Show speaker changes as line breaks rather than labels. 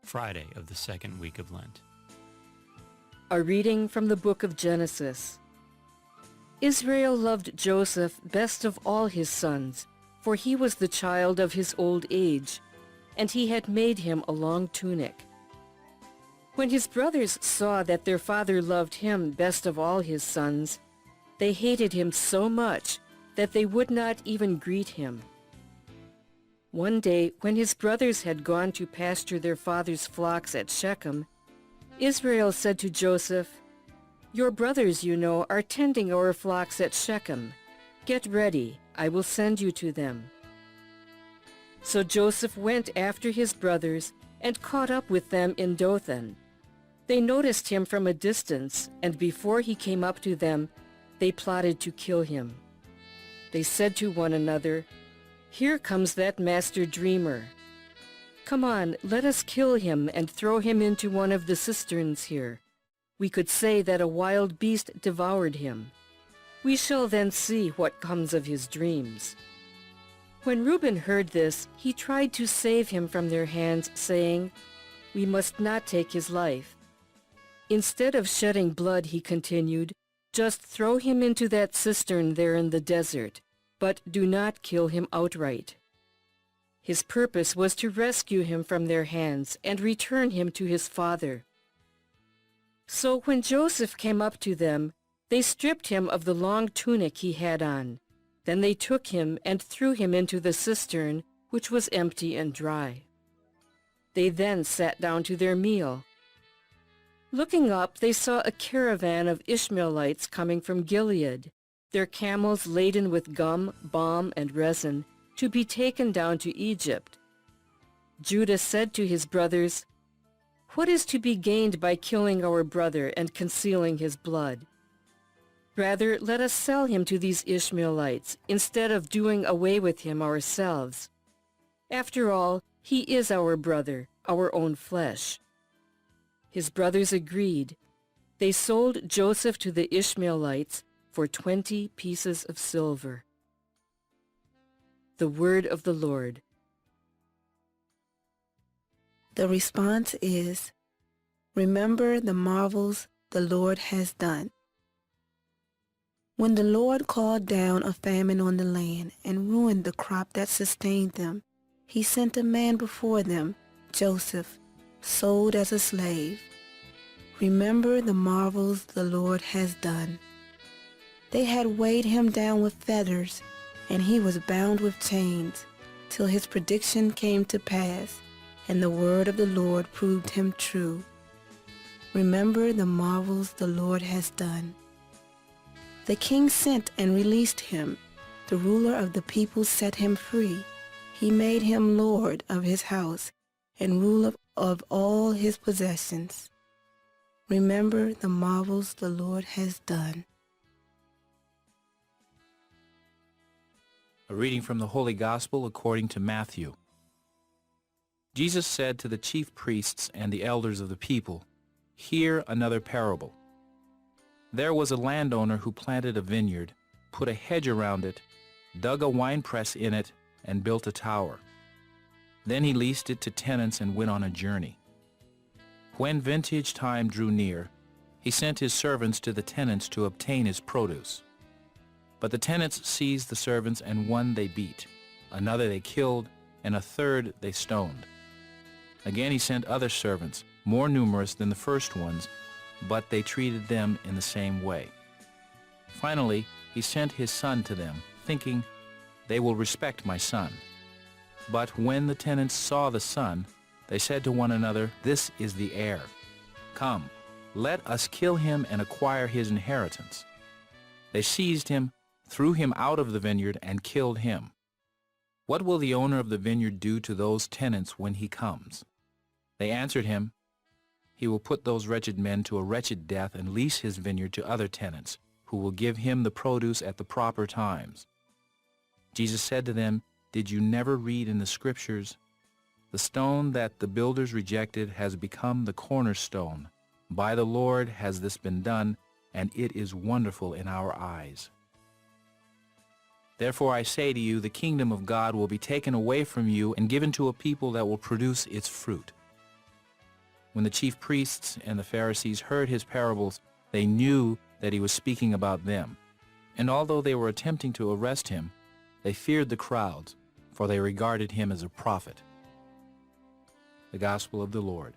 Friday of the second week of Lent.
A reading from the book of Genesis. Israel loved Joseph best of all his sons, for he was the child of his old age, and he had made him a long tunic. When his brothers saw that their father loved him best of all his sons, they hated him so much that they would not even greet him. One day, when his brothers had gone to pasture their father's flocks at Shechem, Israel said to Joseph, "Your brothers, you know, are tending our flocks at Shechem. Get ready, I will send you to them." So Joseph went after his brothers and caught up with them in Dothan. They noticed him from a distance, and before he came up to them, they plotted to kill him. They said to one another, "Here comes that master dreamer. Come on, let us kill him and throw him into one of the cisterns here. We could say that a wild beast devoured him. We shall then see what comes of his dreams." When Reuben heard this, he tried to save him from their hands, saying, "We must not take his life." Instead of shedding blood, he continued, "Just throw him into that cistern there in the desert, but do not kill him outright." His purpose was to rescue him from their hands and return him to his father. So when Joseph came up to them, they stripped him of the long tunic he had on. Then they took him and threw him into the cistern, which was empty and dry. They then sat down to their meal. Looking up, they saw a caravan of Ishmaelites coming from Gilead, their camels laden with gum, balm, and resin, to be taken down to Egypt. Judah said to his brothers, "What is to be gained by killing our brother and concealing his blood? Rather, let us sell him to these Ishmaelites, instead of doing away with him ourselves. After all, he is our brother, our own flesh." His brothers agreed. They sold Joseph to the Ishmaelites for 20 pieces of silver. The word of the Lord.
The response is, "Remember the marvels the Lord has done." When the Lord called down a famine on the land and ruined the crop that sustained them, he sent a man before them, Joseph, sold as a slave. Remember the marvels the Lord has done. They had weighed him down with fetters, and he was bound with chains, till his prediction came to pass, and the word of the Lord proved him true. Remember the marvels the Lord has done. The king sent and released him. The ruler of the people set him free. He made him lord of his house and ruler of all his possessions. Remember the marvels the Lord has done.
A reading from the Holy Gospel according to Matthew. Jesus said to the chief priests and the elders of the people, "Hear another parable. There was a landowner who planted a vineyard, put a hedge around it, dug a winepress in it, and built a tower. Then he leased it to tenants and went on a journey. When vintage time drew near, he sent his servants to the tenants to obtain his produce. But the tenants seized the servants, and one they beat, another they killed, and a third they stoned. Again he sent other servants, more numerous than the first ones, but they treated them in the same way. Finally, he sent his son to them, thinking, 'They will respect my son.' But when the tenants saw the son, they said to one another, 'This is the heir. Come, let us kill him and acquire his inheritance.' They seized him, threw him out of the vineyard, and killed him. What will the owner of the vineyard do to those tenants when he comes?" They answered him, "He will put those wretched men to a wretched death and lease his vineyard to other tenants, who will give him the produce at the proper times." Jesus said to them, "Did you never read in the Scriptures, 'The stone that the builders rejected has become the cornerstone. By the Lord has this been done, and it is wonderful in our eyes.' Therefore I say to you, the kingdom of God will be taken away from you and given to a people that will produce its fruit. When the chief priests and the Pharisees heard his parables, they knew that he was speaking about them. And although they were attempting to arrest him, they feared the crowds, for they regarded him as a prophet. The Gospel of the Lord.